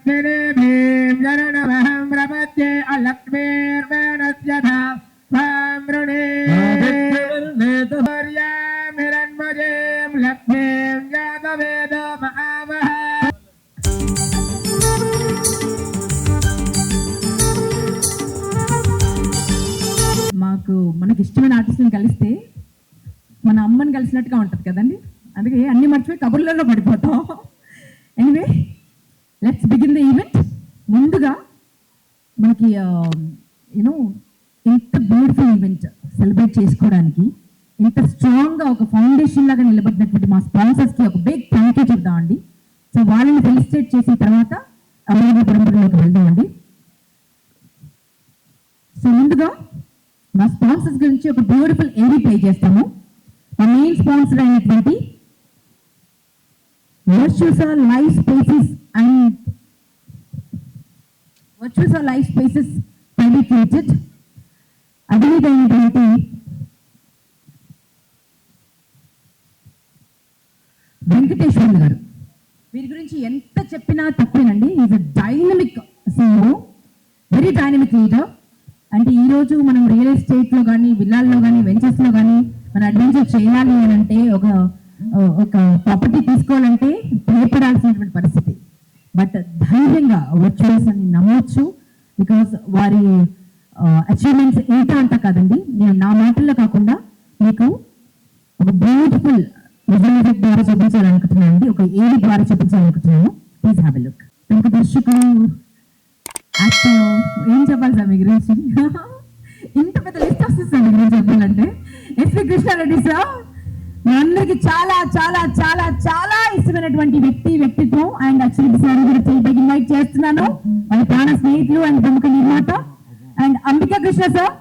लक्ष्मीदेवीं जननमहं प्रपद्ये अलक्ष्मीर्वेणस्यथा मां वृणे हिरण्मयीं लक्ष्मीं जातवेदमावह। మాకు మనకి ఇష్టమైన ఆర్టిస్ట్ని కలిస్తే మన అమ్మని కలిసినట్టుగా ఉంటుంది కదండి. అందుకే అన్ని మర్చిపోయి కబుర్లలో పడిపోతాం. Anyway let's begin the event. ముందుగా మనకి యూనో ఇంత బ్యూటిఫుల్ ఈవెంట్ సెలబ్రేట్ చేసుకోవడానికి ఇంత స్ట్రాంగ్గా ఒక ఫౌండేషన్ లాగా నిలబడినటువంటి మా స్పాన్సర్స్కి ఒక బిగ్ థ్యాంక్ యూ చెప్దామండి. సో వాళ్ళని ఫెలిసిటేట్ చేసిన తర్వాత అమూల్య పరంపరలోకి వెళ్దామండి. సో ముందుగా మా స్పాన్సర్స్ గురించి ఒక బ్యూటిఫుల్ ఏరీ ప్లే చేస్తాము. మా మెయిన్ స్పాన్సర్ అయినటువంటి Virtusa life spaces private limited, అదేవిధమైనటువంటి వెంకటేశ్వర్లు గారు. వీరి గురించి ఎంత చెప్పినా తప్పేనండి. Is a dynamic CEO, very dynamic leader. అంటే ఈరోజు మనం రియల్ ఎస్టేట్లో కానీ విల్లాల్లో కానీ వెంచర్స్లో కానీ మనం అడ్వెంచర్ చేయాలి అని అంటే ఒక ప్రాపర్టీ తీసుకోవాలంటే భయపడాల్సినటువంటి పరిస్థితి. బట్ ధైర్యంగా వర్చువల్స్ అని నమ్మొచ్చు. బికాస్ వారి అచీవ్మెంట్స్ ఇంత అంత కాదండి. నేను నా మాటల్లో కాకుండా మీకు ఒక బ్యూటిఫుల్ విజువల్ ఎఫెక్ట్ ద్వారా చూపించాలనుకుంటున్నాను అండి, ఒక ఏడి ద్వారా చూపించాలనుకుంటున్నాను. Please have a look. ప్రముఖ దర్శకులు, యాక్టర్, ఏం చెప్పాలి సార్ మీ గురించి? ఇంత పెద్ద లిస్ట్ వస్తుంది సార్ మీ గురించి చెప్పాలంటే. ఎస్వి కృష్ణారెడ్డి సార్ మీ అందరికి చాలా చాలా చాలా చాలా ఇష్టమైనటువంటి వ్యక్తిత్వం. అండ్ అచ్యుత్ సార్ కూడా చేయడానికి ఇన్వైట్ చేస్తున్నాను. వాళ్ళ ప్రాణ స్నేహితులు అండ్ ప్రముఖ నిర్మాత. అండ్ అంబికా కృష్ణ సార్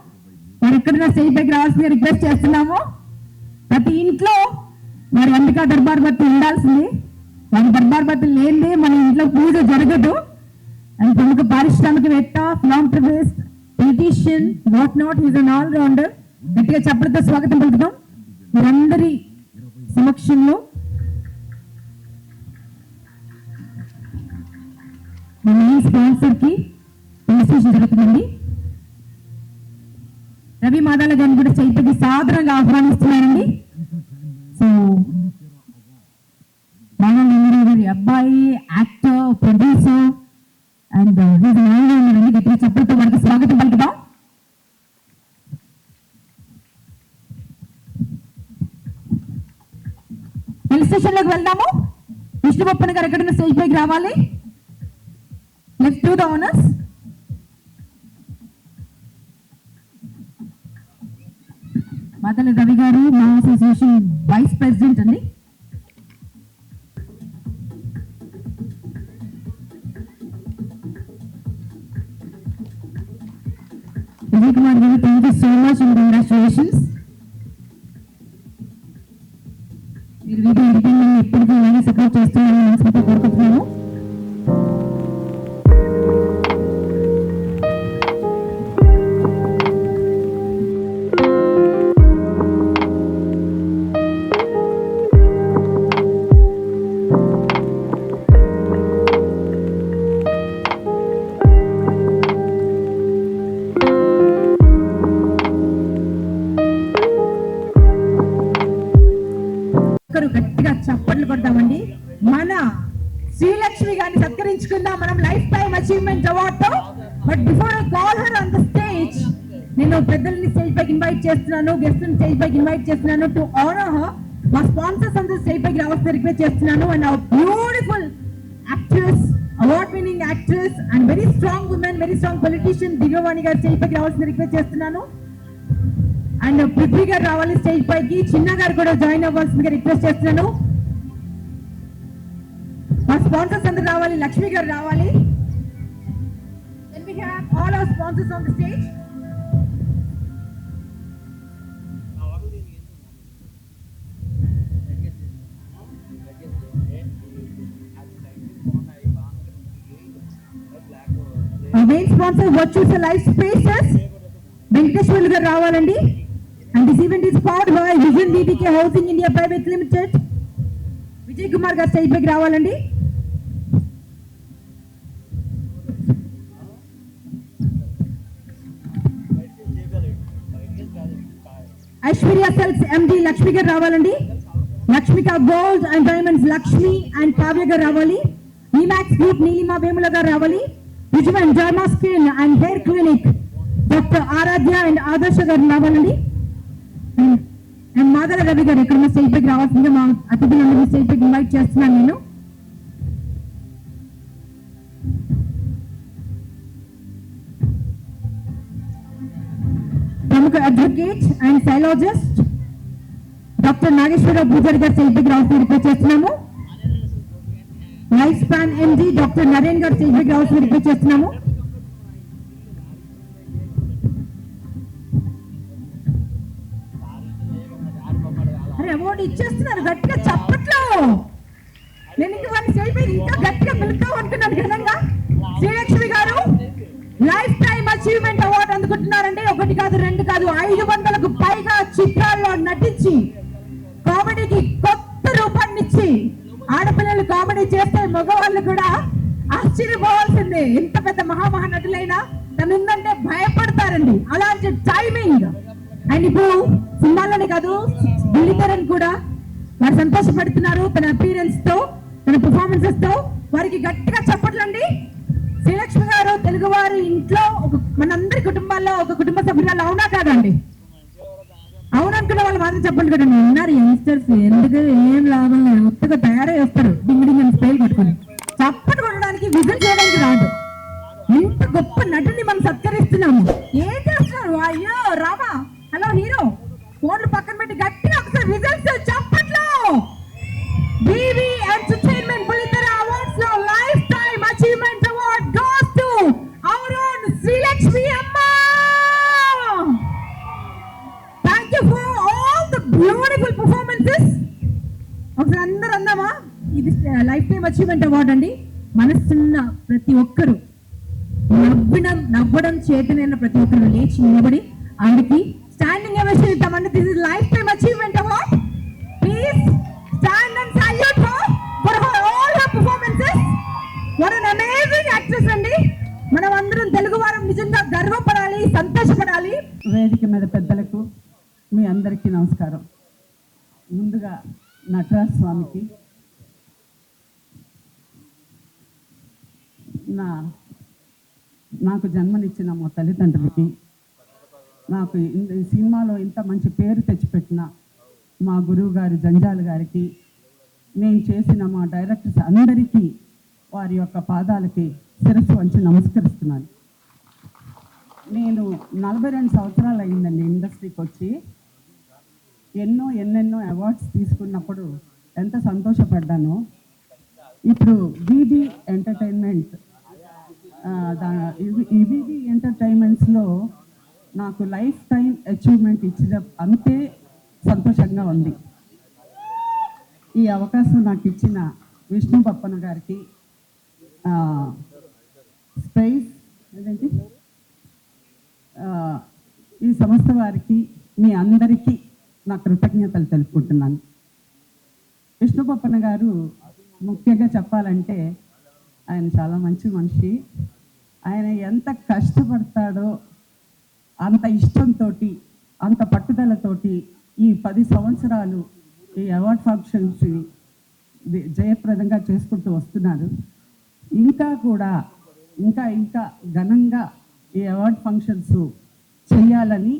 వారు ఎక్కడైనా స్టేజ్ పైకి రావాల్సిందిగా రిక్వెస్ట్ చేస్తున్నాము. ప్రతి ఇంట్లో మరి అంబికా దర్బార్ బత్తి ఉండాల్సింది. వారి దర్బార్ బత్తి లేనిదే మన ఇంట్లో పూజ జరగదు. అండ్ ప్రముఖ పారిశ్రామికవేత్త, philanthropist, politician, what not, is an all rounder. గట్టిగా చప్పటితో స్వాగతం పలుకుతాం. మీరందరి సమక్షంలో మన ఈ స్పాన్సర్ కి రిజిస్ట్రేషన్ జరుగుతుందండి. రవి మాదాల గారిని కూడా చైతన్య సాదరంగా ఆహ్వానిస్తున్నారండి. సో గారి అబ్బాయి, యాక్టర్, ప్రొడ్యూసర్ అండ్ గట్టిగా చప్పటితో మనకి స్వాగతం పలుకుదాం. హిల్ స్టేషన్ లోకి వెళ్దాము. విష్ణుబొప్పన గారు ఎక్కడైనా స్టేజ్ పైకి రావాలి. Let's do the honours. Madala Ravi గారు మా అసోసియేషన్ వైస్ ప్రెసిడెంట్ అండి. విజయ్ కుమార్ గారు, thank you so much and congratulations. మీరు వీడియో ఎడిటింగ్ ఎప్పటికీ ఇలాగే సపోర్ట్ చేస్తున్నారని మనస్ఫూర్తిగా కోరుకుంటున్నాను. గట్టిగా చప్పట్లు కొడతామండి. మన శ్రీలక్ష్మి గారిని సత్కరించుకుందాం మనం లైఫ్ టైమ్ అచీవ్మెంట్ అవార్డ్ తో. But before I call her on the stage, నేను పెద్దల్ని స్టేజ్ పైకి ఇన్వైట్ చేస్తున్నాను, గెస్ట్ స్టేజ్ పైకి ఇన్వైట్ చేస్తున్నాను. టు ఆనర్ హర్ మా స్పాన్సర్స్ అందరూ స్టేజ్ పైకి రావాల్సిన రిక్వెస్ట్ చేస్తున్నాను. And our beautiful actress, award winning actress and very strong women, very strong politician Divyavani గారు స్టేజ్ పైకి రావాల్సిన రిక్వెస్ట్ చేస్తున్నాను. అండ్ పృథ్వీ గారు రావాలి స్టేజ్ పైకి. చిన్న గారు కూడా జాయిన్ అవ్వాల్సిందిగా రిక్వెస్ట్ చేస్తున్నాను. మా స్పాన్సర్స్ అందరూ రావాలి. లక్ష్మి గారు రావాలి. Can we have all our sponsors on the stage? Our main sponsor Virtusa Life Spaces, Venkateswarlu గారు రావాలండి. And this event is powered by Vision DTK Housing India Private Limited. Vijay Kumar గారు స్టేజ్ పైకి రావాలండి. ఐశ్వర్య సెల్స్ ఎండి లక్ష్మి గారు రావాలండి. Lakshmika gold and diamonds Lakshmi and Kavya గారు రావాలి. Emax group Neelima Vemula గారు రావాలి. విజువన్ derma skin and hair clinic doctor Aradhya and Adarsha గారు రావాలండి. అండ్ మాదల రవి గారు ఎక్కడ స్టేజ్ పైకి రావాల్సిందిగా మా అతిథులందరినీ స్టేజ్ పైకి ఇన్వైట్ చేస్తున్నాను నేను. ప్రముఖ advocate and psychologist doctor Nageswara Rao Pujari garu stage పైకి రావాల్సింది రిక్వెస్ట్ చేస్తున్నాము. Life span MD doctor Naren garu stage పైకి రావాల్సింది రిక్వెస్ట్ చేస్తున్నాము. అరే అవార్డు ఇచ్చేస్తున్నారు, గట్టిగా చప్పట్లో. నేను ఇంక వాళ్ళ స్టేజ్ పైకి ఇంకా గట్టిగా పిలుస్తాం అనుకున్నాను. ఘనంగా శ్రీలక్ష్మి గారు లైఫ్ టైమ్ అచీవ్మెంట్ అవార్డు అందుకుంటున్నారండి. 1 కాదు 2 కాదు 500కు పైగా చిత్రాల్లో నటించి కామెడీకి కొత్త రూపాన్ని ఇచ్చి ఆడపిల్లలు కామెడీ చేస్తే మగవాళ్ళు కూడా ఆశ్చర్యపోవాల్సిందే. ఎంత పెద్ద మహానటులైనా తనుందంటే భయపడతారండి. అలాంటి టైమింగ్. అండ్ ఇప్పుడు సినిమాలోనే కాదు బుల్లితెరని కూడా వారు సంతోషపడుతున్నారు తన అపీరెన్స్ తో, తన పర్ఫార్మెన్సెస్ తో. వారికి గట్టిగా చెప్పట్లండి. శ్రీలక్ష్మి గారు తెలుగు వారి ఇంట్లో మనందరి కుటుంబాల్లో ఒక కుటుంబ సభ్యురాలు. అవునా కాదండి? అవుననుకున్న వాళ్ళు మాత్రం చెప్పండి కదండి. ఉన్నారు యంగ్స్టర్స్, ఎందుకు ఏం లాభం లేదు, కొత్తగా తయారై వస్తారు డింగ్ డింగ్ అని స్టైల్ పట్టుకుని. చప్పటి కొట్టడానికి విజన్ చేయడానికి రాదు. ఇంత గొప్ప నటుని మనం సత్కరిస్తున్నాము. ఏం చేస్తున్నారు? అయ్యో రామా, హలో హీరో, ఫోన్లు పక్కన పెట్టి గట్టిగా ఒకసారి విజన్స్ చప్పట్లో. బీవీ ఎంటర్టైన్మెంట్ బుల్లితెర అవార్డ్స్ లో life time achievement award goes to our own Srilakshmi అమ్మ. Thank you for all the beautiful performances. ఒకసారి అందరూ అందామా? ఇది లైఫ్ టైమ్ అచీవ్మెంట్ అవార్డ్ అండి. మనసున్న ప్రతి ఒక్కరు నవ్వడం చేతనైన ప్రతి ఒక్కరు లేచి నిలబడి ఆవిడకి స్టాండింగ్ అవకాశం ఇద్దామండి. This is life time achievement award. Please stand and salute her for all her performances. What an amazing actress అండి. మనం అందరం తెలుగు వారం నిజంగా గర్వపడాలి, సంతోషపడాలి. వేదిక మీద పెద్దలకు మీ అందరికీ నమస్కారం. ముందుగా నటరాజ స్వామికి, నాకు జన్మనిచ్చిన మా తల్లిదండ్రులకి, నాకు ఈ సినిమాలో ఇంత మంచి పేరు తెచ్చిపెట్టిన మా గురువు గారు జంజాల గారికి, నేను చేసిన మా డైరెక్టర్స్ అందరికీ వారి యొక్క పాదాలకి శిరస్సు వంచి నమస్కరిస్తున్నాను. నేను 42 సంవత్సరాలు అయిందండి ఇండస్ట్రీకి వచ్చి. ఎన్నెన్నో అవార్డ్స్ తీసుకున్నప్పుడు ఎంత సంతోషపడ్డానో. ఇప్పుడు బీబీ ఎంటర్టైన్మెంట్, ఈబీబీ ఎంటర్టైన్మెంట్స్లో నాకు లైఫ్ టైం అచీవ్మెంట్ ఇచ్చిన అంతే సంతోషంగా ఉంది. ఈ అవకాశం నాకు ఇచ్చిన విష్ణు పప్పన గారికి, స్పేస్ ఏదంటే ఈ సంస్థ వారికి, మీ అందరికీ నా కృతజ్ఞతలు తెలుపుకుంటున్నాను. విష్ణు పప్పన గారు ముఖ్యంగా చెప్పాలంటే ఆయన చాలా మంచి మనిషి. ఆయన ఎంత కష్టపడతాడో అంత ఇష్టంతో, అంత పట్టుదలతోటి ఈ 10 సంవత్సరాలు ఈ అవార్డ్ ఫంక్షన్స్ జయప్రదంగా చేసుకుంటూ వస్తున్నారు. ఇంకా కూడా ఇంకా ఘనంగా ఈ అవార్డ్ ఫంక్షన్స్ చేయాలని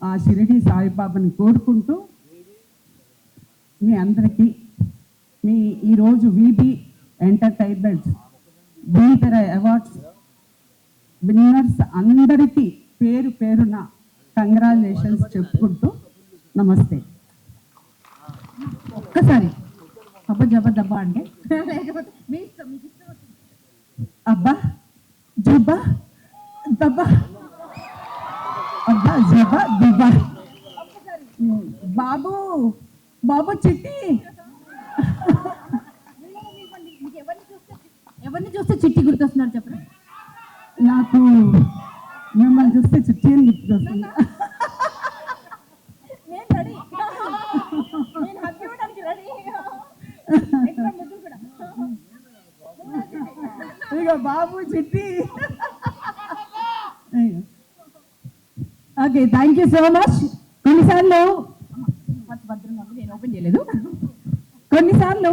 ఆ షిరిడి సాయిబాబాని కోరుకుంటూ, మీ అందరికీ ఈరోజు వీబీ ఎంటర్టైన్మెంట్ బుల్లితెర అవార్డ్స్ విన్నర్స్ అందరికీ పేరు పేరున కంగ్రాచులేషన్స్ చెప్పుకుంటూ నమస్తే. ఒక్కసారి అబ్బా జబ్బా దబ్బా అంటే అబ్బా జబ్బా దబ్బా, అబ్బా జబ్బా దబ్బా. బాబు చిట్టి. ఎవరిని చూస్తే చిట్టి గుర్తొస్తున్నారు చెప్పండి. నాకు మిమ్మల్ని చూస్తే చిట్టి అని గుర్తొస్తుంది. ఇక బాబు చిట్టి. Okay, thank you so much. కొన్నిసార్లు భద్రంగా ఉంది, నేను ఓపెన్ చేయలేదు. కొన్నిసార్లు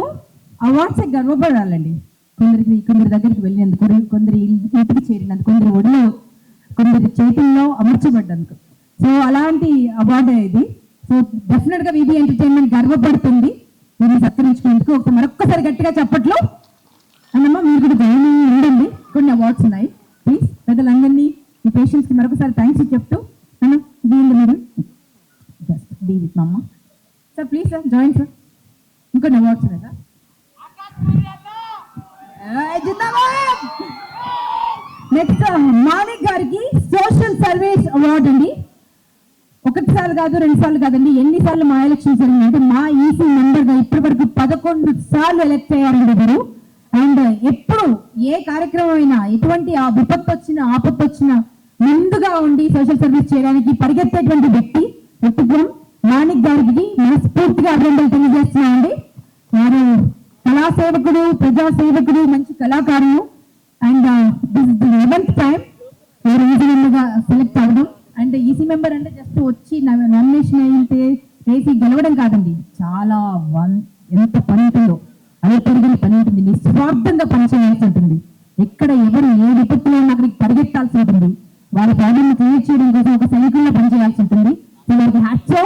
అవార్డ్స్ గర్వపడాలండి. కొందరి దగ్గరికి వెళ్ళినందుకు, కొందరి ఇంటికి చేరినందుకు, కొందరి ఒడిలో, కొందరి చేతుల్లో అమర్చబడ్డందుకు. సో అలాంటి అవార్డు ఇది. సో డెఫినెట్ గా విబి ఎంటర్టైన్మెంట్ గర్వపడుతుంది దీన్ని సత్కరించుకునేందుకు. మరొక్కసారి గట్టిగా చెప్పట్లు అన్నమ్మ. మీరు కూడా జాయిన్ ఉండండి, కొన్ని అవార్డ్స్ ఉన్నాయి. ప్లీజ్ పెద్దలందరినీ మీ పేషెంట్స్ కి మరొకసారి థ్యాంక్స్ చెప్తూ అన్న దీనిలో మీరు జస్ట్ బీ విత్ మమ్మ. Sir please sir join sir. ఇంకొన్ని అవార్డ్స్ ఉన్నాయి సార్. నెక్స్ట్ మాణిక్ గారికి సోషల్ సర్వీస్ అవార్డు అండి. ఒకటిసారి కాదు, 2 సార్లు కాదండి, ఎన్నిసార్లు మా ఎలక్షన్ జరిగిందంటే మా ఈసీ మెంబర్ గా ఇప్పటి వరకు 11 సార్లు ఎలక్ట్ అయ్యారండి మీరు. అండ్ ఎప్పుడు ఏ కార్యక్రమం అయినా, ఎటువంటి ఆ విపత్తు వచ్చినా, ఆపత్తు వచ్చినా ముందుగా ఉండి సోషల్ సర్వీస్ చేయడానికి పరిగెత్తేటువంటి వ్యక్తి వ్యక్తిత్వం మాణిక్ గారికి మనస్ఫూర్తిగా అభినందనలు తెలియజేస్తున్నామండి. వారు కళా సేవకుడు, ప్రజా సేవకుడు, మంచి కళాకారులు. And this is the 11th time వారు ఈసీ మెంబర్ గా సెలెక్ట్ అవ్వడం. అండ్ ఈసీ మెంబర్ అంటే జస్ట్ వచ్చి నామినేషన్ అయితే వేసి గెలవడం కాదండి, చాలా ఎంత పని ఉంటుందో అదే పెరిగిన పని ఉంటుంది. నిస్వార్థంగా పనిచేయాల్సి ఉంటుంది. ఎక్కడ ఎవరు ఏ విపత్తులో ఉన్న అక్కడికి పరిగెత్తాల్సి ఉంటుంది. వాళ్ళ ప్రాబ్లమ్ క్లియర్ చేయడం కోసం ఒక సైకిల్లో పనిచేయాల్సి ఉంటుంది. సో వారికి hats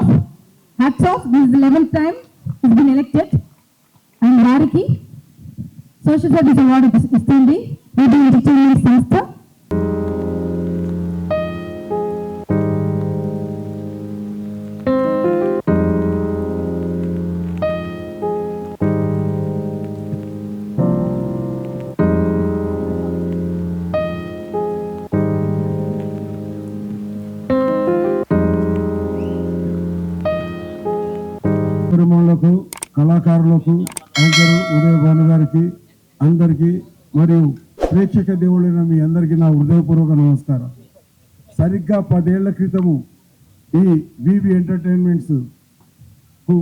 off. This is the 11th time is been elected. And వారికి సోషల్ సర్వీస్ అవార్డు ఇస్తుంది విబి ఎంటర్టైన్మెంట్ సంస్థ. కుటుంబాలకు, కళాకారులకు, యాంకర్ ఉదయ్ భాను గారికి, అందరికీ మరియు ప్రేక్షక దేవుళ్ళైన మీ అందరికీ నా హృదయపూర్వక నమస్కారం. సరిగ్గా 10 ఏళ్ల క్రితము ఈ విబి ఎంటర్టైన్మెంట్స్ కు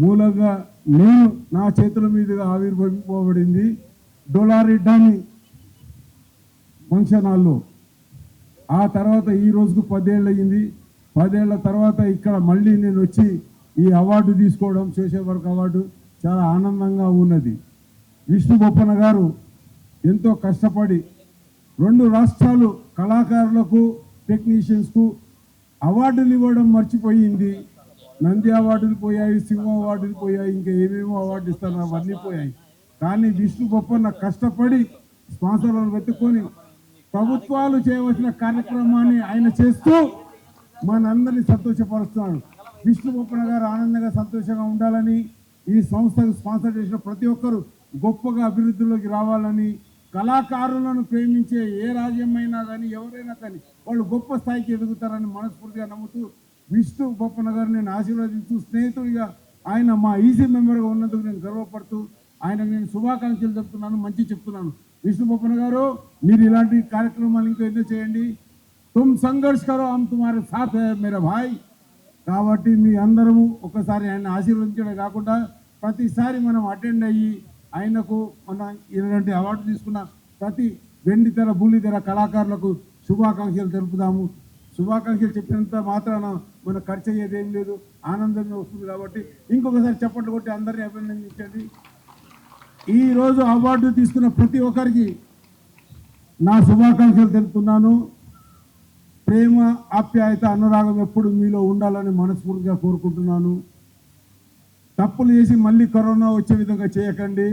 మూలంగా నేను నా చేతుల మీదుగా ఆవిర్భవింపబడింది డోలారి డాని ఫంక్షన్ హాల్లో. ఆ తర్వాత ఈ రోజుకు 10 ఏళ్ళు అయ్యింది. 10 ఏళ్ల తర్వాత ఇక్కడ మళ్ళీ నేను వచ్చి ఈ అవార్డు తీసుకోవడం, సోషల్ వర్క్ అవార్డు, చాలా ఆనందంగా ఉన్నది. విష్ణు బొప్పన గారు ఎంతో కష్టపడి 2 రాష్ట్రాలు కళాకారులకు, టెక్నీషియన్స్కు అవార్డులు ఇవ్వడం మర్చిపోయింది. నంది అవార్డులు పోయాయి, సింహ అవార్డులు పోయాయి, ఇంకా ఏమేమో అవార్డు ఇస్తాను అవన్నీ పోయాయి. కానీ విష్ణు బొప్పన్న కష్టపడి స్పాన్సర్లను వెతుక్కొని ప్రభుత్వాలు చేయవలసిన కార్యక్రమాన్ని ఆయన చేస్తూ మనందరినీ సంతోషపరుస్తున్నాడు. విష్ణు బొప్పన గారు ఆనందంగా, సంతోషంగా ఉండాలని, ఈ సంస్థకు స్పాన్సర్ చేసిన ప్రతి ఒక్కరూ గొప్పగా అభివృద్ధిలోకి రావాలని, కళాకారులను ప్రేమించే ఏ రాజ్యమైనా కానీ, ఎవరైనా కానీ వాళ్ళు గొప్ప స్థాయికి ఎదుగుతారని మనస్ఫూర్తిగా నమ్ముతూ విష్ణు బొప్పన గారు నేను ఆశీర్వదిస్తూ, స్నేహితుడిగా ఆయన మా ఈసీ మెంబర్గా ఉన్నందుకు నేను గర్వపడుతూ ఆయనకు నేను శుభాకాంక్షలు చెప్తున్నాను, మంచి చెప్తున్నాను. విష్ణు బొప్పన గారు, మీరు ఇలాంటి కార్యక్రమాలు ఇంకా ఎన్నో చేయండి. తుమ్ సంఘర్ష్ కరో, హమ్ తుమ్హారే సాథ్ హై మేరా భాయ్. కాబట్టి మీ అందరము ఒకసారి ఆయన ఆశీర్వదించడం కాకుండా ప్రతిసారి మనం అటెండ్ అయ్యి ఆయనకు మన ఇలాంటి అవార్డు తీసుకున్న ప్రతి వెండితెర, బూలితెర కళాకారులకు శుభాకాంక్షలు తెలుపుదాము. శుభాకాంక్షలు చెప్పినంత మాత్రాన మన ఖర్చు అయ్యేది ఏం లేదు, ఆనందంగా వస్తుంది. కాబట్టి ఇంకొకసారి చప్పట్లు కొట్టి అందరినీ అభినందించండి. ఈరోజు అవార్డు తీసుకున్న ప్రతి ఒక్కరికి నా శుభాకాంక్షలు తెలుపుతున్నాను. ప్రేమ, ఆప్యాయత, అనురాగం ఎప్పుడు మీలో ఉండాలని మనస్ఫూర్తిగా కోరుకుంటున్నాను. తప్పులు చేసి మళ్ళీ కరోనా వచ్చే విధంగా చేయకండి.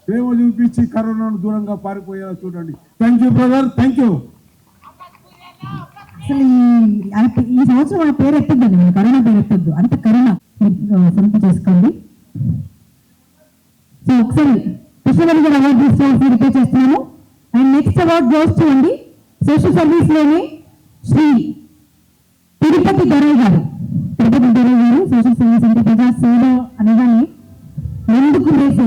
ప్రేమ చూపించి కరోనాను దూరంగా పారిపోయేలా చూడండి. Thank you brother, thank you. అసలు ఈ సంవత్సరం ఆ పేరు ఎత్తద్దండి, మీరు కరోనా పేరు ఎత్తద్దు, అంత కరోనా సొంత చేసుకోండి. సో ఒకసారి కృష్ణవేణి గారు అవార్డు తీసుకోవాల్సి రిక్వెస్ట్ చేస్తున్నాము. And next award goes to అండి సోషల్ సర్వీస్ లోనే శ్రీ తిరుపతి దొరై గారు. సోషల్ సర్వీస్ అంటే ప్రజా సేవ అనగానే ముందుకు వేసే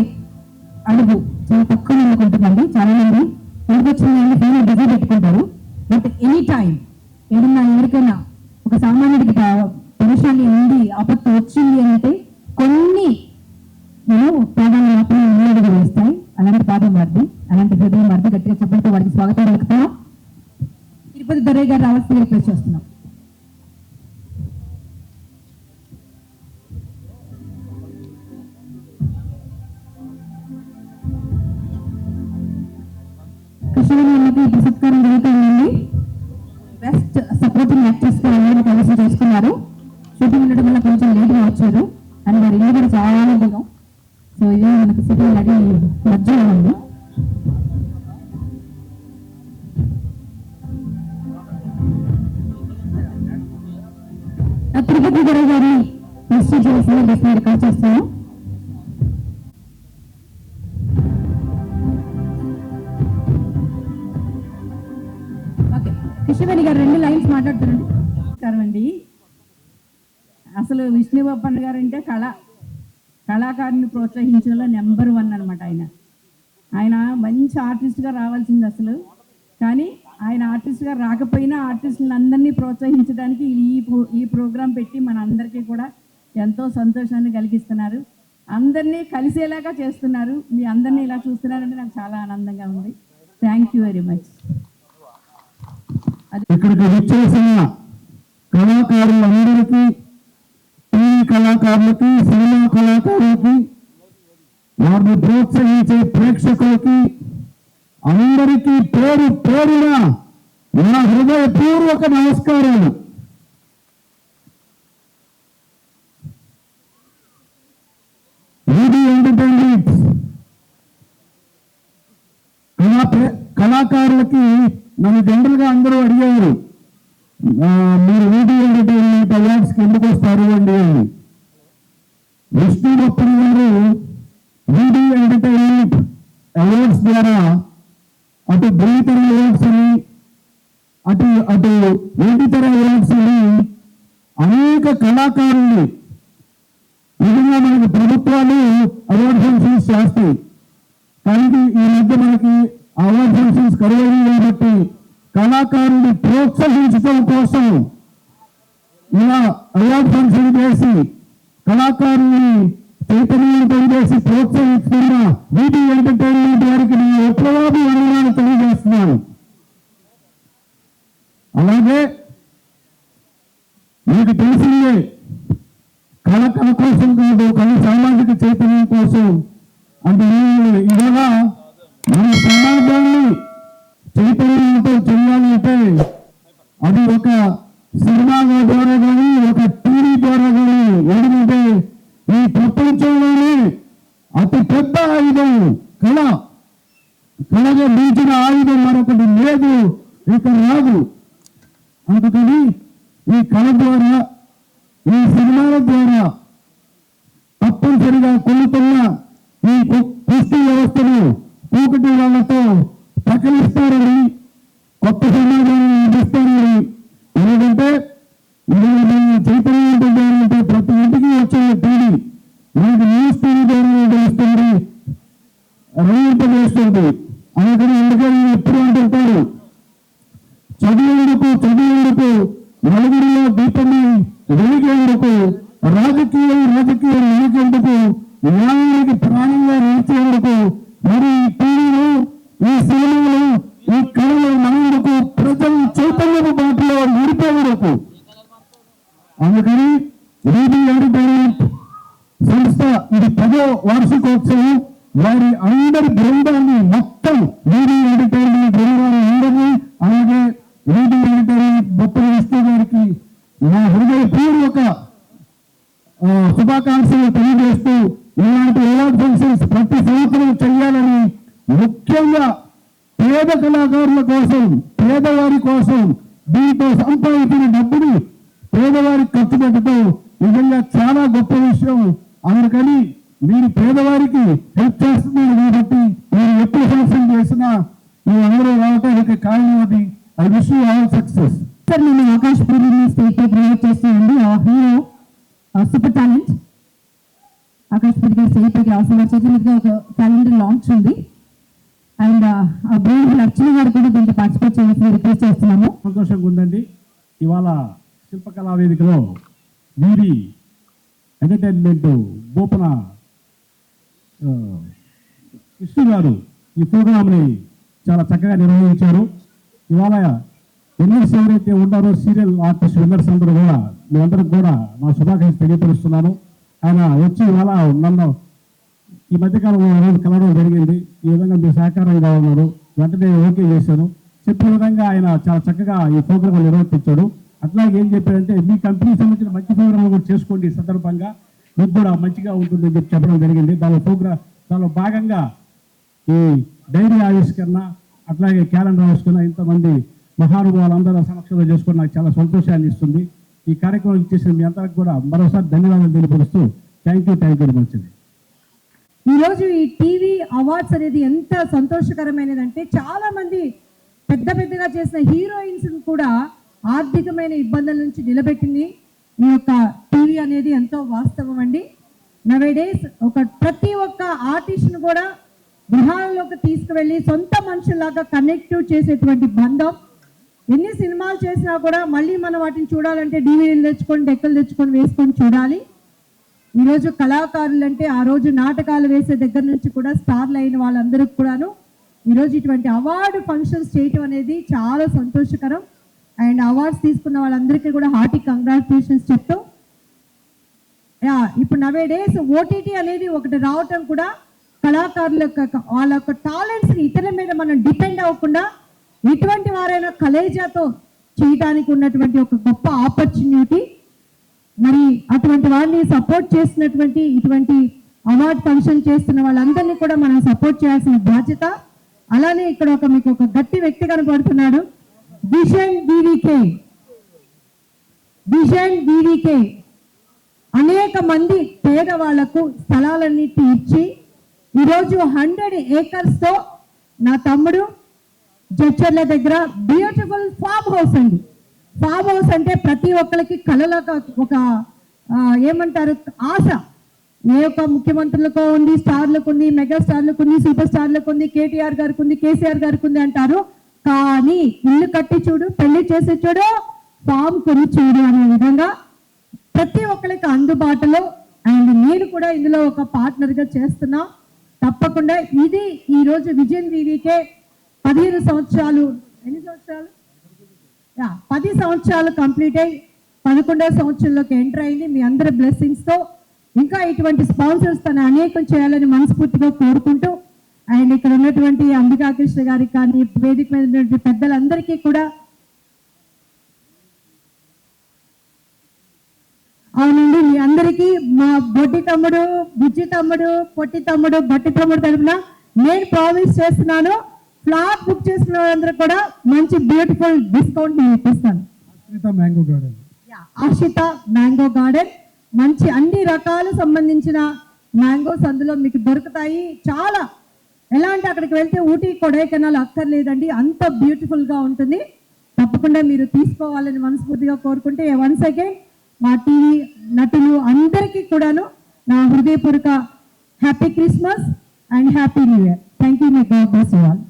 అడుగు చాలా తక్కువ అనుకుంటుందండి. చాలా మంది ఎందుకు వచ్చిందండి ఫోన్ బిజీ పెట్టుకుంటారు. బట్ ఎనీ టైం ఏదన్నా ఎవరికైనా ఒక సామాన్యుడికి పరేషాని ఉంది, ఆపత్తు వచ్చింది అంటే కొన్ని పాదాలు మాత్రమే ముందుగా వేస్తాయి. అలాంటి పాదం వారిది, అలాంటి హృదయం వారిది. గట్టిగా చెప్పడంతో వారికి స్వాగతం పలుకుతున్నాం. తిరుపతి దొరై గారు రావాల్సిందిగా రిక్వెస్ట్ చేస్తున్నాం. కృష్ణకి ఇప్పుడు సత్కారం జరుగుతుందండి. బెస్ట్ సపోర్టింగ్ యాక్టర్స్ గా అందరూ కలిసి చేసుకున్నారు. షూటింగ్ ఉండడం వల్ల కొంచెం లేట్గా వచ్చారు అండ్ మరి ఇల్లు కూడా చాలా దూరం. సో ఇదే మనకి సిటీ నడి మధ్యలో ఉంది. తిరుపతి గురువు గారిని నిశ్చయం చేసిన రికార్డ్ చేస్తాను. ఓకే, కృష్ణవేణి గారు 2 లైన్స్ మాట్లాడుతారండి. నమస్కారం అండి. అసలు విష్ణుబప్పన్న గారు అంటే కళాకారుని ప్రోత్సహించడంలో నెంబర్ 1 అనమాట. ఆయన మంచి ఆర్టిస్ట్గా రావాల్సింది అసలు. కానీ ఆయన ఆర్టిస్ట్గా రాకపోయినా ఆర్టిస్టులను అందరినీ ప్రోత్సహించడానికి ఈ ప్రోగ్రాం పెట్టి మన అందరికీ కూడా ఎంతో సంతోషాన్ని కలిగిస్తున్నారు. అందరినీ కలిసేలాగా చేస్తున్నారు. మీ అందరినీ ఇలా చూస్తున్నారంటే నాకు చాలా ఆనందంగా ఉంది. Thank you very much. ఇక్కడికి వచ్చేసిన కళాకారులందరికీ, టీవీ కళాకారులకి, సినిమా కళాకారులకి, వారిని ప్రోత్సహించే ప్రేక్షకులకి అందరికీ పేరు పేరున నా హృదయపూర్వక నమస్కారాలు. వీడియో ఎంటర్టైన్మెంట్ కళాకారులకి నన్ను జనరల్గా అందరూ అడిగారు, మీరు వీడియో ఎంటర్టైన్మెంట్ అవార్డ్స్కి ఎందుకు వస్తారు అండి అని. విష్ణుబప్పన్ గారు వీడియో ఎంటర్టైన్మెంట్ అవార్డ్స్ ద్వారా అటు బుల్లితెర అవార్డ్స్ అని అటు వెండితెర అవార్డ్స్ అని అనేక కళాకారుల్ని నిజంగా మనకి ప్రభుత్వాలు అవార్డ్ ఫంక్షన్స్ చేస్తాయి. కానీ ఈ మధ్య మనకి అవార్డ్ ఫంక్షన్స్ కరువైంది కాబట్టి కళాకారుల్ని ప్రోత్సహించడం కోసం ఇలా అవార్డ్ ఫంక్షన్ చేసి కళాకారుల్ని చైతన్యవంతం చేసి ప్రోత్సహిస్తున్న వీటి ఎంటర్టైన్మెంట్ వారికి నేను విప్లవాది వందనాలు తెలియజేస్తున్నాను. అలాగే మీకు తెలిసిందే, కళ కోసం కాదు, కళ సామాజిక చైతన్యం కోసం. అంటే ఇవాళ మన సమాజాన్ని చైతన్యంతో చెయ్యాలంటే అది ఒక సినిమా ద్వారా కానీ, ఒక టీవీ ద్వారా కానీ, ఎందుకంటే ఈ ప్రపంచంలోనే అతి పెద్ద ఆయుధం కళ. కళగా మించిన ఆయుధం మరొకటి లేదు, ఇక రాదు. అందుకని ఈ కళ ద్వారా, ఈ సినిమాల ద్వారా తప్పనిసరిగా కొలుతున్న ఈ పుష్టి వ్యవస్థను పూకటి వాళ్ళతో ప్రకటిస్తారని, కొత్త సమాజాన్ని నిర్మిస్తారని. ఎందుకంటే చైతన్యం చేయాలంటే ప్రతి ఇంటికి వచ్చే టీవీ మనకి న్యూస్ టీవీ ద్వారా తెలుస్తుంది, రంజింపజేస్తుంది. అందుకని ఎప్పుడు అంటుంటారు, చదివేందుకు నలుగురిలో దీపమై వెలిగేందుకు, రాజకీయం వెలిగేందుకు, న్యాయానికి ప్రాణంగా నిలిచేందుకు, మరి ఈ టీవీలు, ఈ సినిమాలు, ఈ కళలు మనందుకు, ప్రజలు చైతన్యపు బాటలో నడిపేందుకు. అందుకని వీడి ఎంటర్టైన్మెంట్ సంస్థ ఇది 10వ వార్షికోత్సవం. వారి అందరి బృందాన్ని, మొత్తం వీడి ఎంటర్టైన్మెంట్ బృందాన్ని అందరినీ, అలాగే వీడి ఎంటర్టైన్మెంట్ బొప్పల విష్ణు గారికి నా హృదయపూర్వక శుభాకాంక్షలు తెలియజేస్తూ, ఇలాంటి అవార్డ్ ఫంక్షన్స్ ప్రతి సంవత్సరం చేయాలని, ముఖ్యంగా పేద కళాకారుల కోసం, పేదవారి కోసం దీంతో సంపాదించిన డబ్బుని పేదవారికి ఖర్చు పెట్టడం నిజంగా చాలా గొప్ప విషయం. అందుకని మీరు పేదవారికి హెల్ప్ చేస్తున్నారు కాబట్టి మీరు ఎప్పుడు ఫంక్షన్ చేసినా మీ అందరూ రావడానికి కారణం అది. I wish you all success. Sir, నేను ఆకాష్ పూరిని స్టేట్ పై ప్రమోట్ చేస్తానండి. ఆ hero super talent Akash puri గారు స్టేట్ పైకి రాసిన చేతులుగా ఒక క్యాలెండర్ లాంచ్ ఉంది. అండ్ ఆ బ్యూటిఫుల్ అర్చన గారు కూడా దీంట్లో పార్టిసిపేట్ చేయాల్సిన రిక్వెస్ట్ చేస్తున్నాము. సంతోషంగా ఉందండి. ఇవాళ శిల్పకళా వేదికలో వీరి ఎంటర్టైన్మెంట్ బోపన కృష్ణ గారు ఈ ప్రోగ్రామ్ని చాలా చక్కగా నిర్వహించారు. ఇవాళ విన్నర్స్ ఎవరైతే ఉన్నారో సీరియల్ ఆర్టిస్ట్ విన్నర్స్ అందరూ కూడా మీ అందరికి కూడా నా శుభాకాంక్షలు తెలియపరుస్తున్నాను. ఆయన వచ్చి ఇవాళ నన్ను ఈ మధ్యకాలంలో కలవడం జరిగింది. ఈ విధంగా మీరు సహకారంగా ఉన్నారు. వెంటనే ఓకే చేశాను. చెప్పిన విధంగా ఆయన చాలా చక్కగా ఈ ప్రోగ్రాం నిర్వర్తించాడు. అట్లాగే ఏం చెప్పారంటే మీ కంపెనీకి సంబంధించిన మంచి ప్రోగ్రాం కూడా చేసుకోండి, ఈ సందర్భంగా మీకు కూడా మంచిగా ఉంటుందని చెప్పి చెప్పడం జరిగింది. దానిలో భాగంగా ఈ డైరీ ఆవిష్కరణ అట్లాగే క్యాలెండర్ ఆవిష్కరణ ఇంతమంది మహానుభావులందరూ సమక్షంలో చేసుకుని నాకు చాలా సంతోషాన్ని ఇస్తుంది. ఈ కార్యక్రమం చేసిన మీ అందరికి కూడా మరోసారి ధన్యవాదాలు తెలియపరుస్తూ థ్యాంక్ యూ వెరీ మచ్ అండి. ఈరోజు ఈ టీవీ అవార్డ్స్ అనేది ఎంత సంతోషకరమైనదంటే చాలా మంది పెద్దగా చేసిన హీరోయిన్స్ కూడా ఆర్థికమైన ఇబ్బందుల నుంచి నిలబెట్టింది ఈ యొక్క టీవీ అనేది ఎంతో వాస్తవం అండి. నవేడేస్ ప్రతి ఒక్క ఆర్టిస్ట్ను కూడా గృహాలలోకి తీసుకువెళ్ళి సొంత మనుషుల్లాగా కనెక్ట్ చేసేటువంటి బంధం. ఎన్ని సినిమాలు చేసినా కూడా మళ్ళీ మనం వాటిని చూడాలంటే డివిడీలు తెచ్చుకొని డెక్కలు తెచ్చుకొని వేసుకొని చూడాలి. ఈరోజు కళాకారులు అంటే ఆ రోజు నాటకాలు వేసే దగ్గర నుంచి కూడా స్టార్లు అయిన వాళ్ళందరికీ కూడాను ఈరోజు ఇటువంటి అవార్డు ఫంక్షన్స్ చేయటం అనేది చాలా సంతోషకరం. అండ్ అవార్డ్స్ తీసుకున్న వాళ్ళందరికీ కూడా హార్టీ కంగ్రాచులేషన్స్ చెప్తూ, ఇప్పుడు నవేడేస్ ఓటీటీ అనేది ఒకటి రావటం కూడా కళాకారుల వాళ్ళ యొక్క టాలెంట్స్ని ఇతరుల మీద మనం డిపెండ్ అవ్వకుండా ఇటువంటి వారైనా కలేజాతో చేయడానికి ఉన్నటువంటి ఒక గొప్ప ఆపర్చునిటీ. మరి అటువంటి వారిని సపోర్ట్ చేసినటువంటి ఇటువంటి అవార్డ్ ఫంక్షన్ చేస్తున్న వాళ్ళందరినీ కూడా మనం సపోర్ట్ చేయాల్సిన బాధ్యత. అలానే ఇక్కడ మీకు ఒక గట్టి వ్యక్తి కనపడుతున్నాడు, విజన్ వివికే. అనేక మంది పేదవాళ్లకు స్థలాలన్నిటి ఇచ్చి ఈరోజు 100 acres నా తమ్ముడు జడ్చర్ల దగ్గర బ్యూటిఫుల్ ఫామ్ హౌస్ అండి. ఫామ్ హౌస్ అంటే ప్రతి ఒక్కరికి కళలకు ఒక ఏమంటారు ఆశ. ఏ ఒక్క ముఖ్యమంత్రులకు ఉంది, స్టార్లకు ఉంది, మెగా స్టార్లకు ఉంది, సూపర్ స్టార్లకు ఉంది, కేటీఆర్ గారికి ఉంది, కేసీఆర్ గారికి ఉంది అంటారు. కానీ ఇల్లు కట్టి చూడు, పెళ్లి చేసి చూడు, ఫామ్ కొని చూడు అనే విధంగా ప్రతి ఒక్కరికి అందుబాటులో. అండ్ నేను కూడా ఇందులో ఒక పార్ట్నర్గా చేస్తున్నా. తప్పకుండా ఇది ఈరోజు విజన్ వివికే 15 సంవత్సరాలు, ఎన్ని సంవత్సరాలు 10 సంవత్సరాలు కంప్లీట్ అయ్యి 11వ సంవత్సరంలోకి ఎంటర్ అయింది. మీ అందరి బ్లెస్సింగ్స్తో ఇంకా ఇటువంటి స్పాన్సర్స్ తన అనేకం చేయాలని మనస్ఫూర్తిగా కోరుకుంటూ, అండ్ ఇక్కడ ఉన్నటువంటి అంబికా కృష్ణ గారికి కానీ వేదిక మీద ఉన్నటువంటి పెద్దలందరికీ కూడా అవునండి మీ అందరికీ మా బొడ్డి తమ్ముడు, బుజ్జి తమ్ముడు, పొట్టి తమ్ముడు, బట్టి తమ్ముడు తరఫున నేను ప్రామిస్ చేస్తున్నాను, ఫ్లాట్ బుక్ చేసిన వాళ్ళందరూ కూడా మంచి బ్యూటిఫుల్ డిస్కౌంట్ నేను ఇప్పిస్తాను. ఆశిత మ్యాంగో గార్డెన్ మంచి అన్ని రకాలు సంబంధించిన మ్యాంగోస్ అందులో మీకు దొరుకుతాయి. చాలా ఎలా అంటే అక్కడికి వెళ్తే ఊటీ కొడైకెనాల్ అక్కర్లేదండి, అంత బ్యూటిఫుల్గా ఉంటుంది. తప్పకుండా మీరు తీసుకోవాలని మనస్ఫూర్తిగా కోరుకుంటే వన్స్ అగైన్ మా టీవీ నటులు అందరికీ కూడాను నా హృదయపూర్వక happy Christmas and happy new year. Thank you. My God bless you all.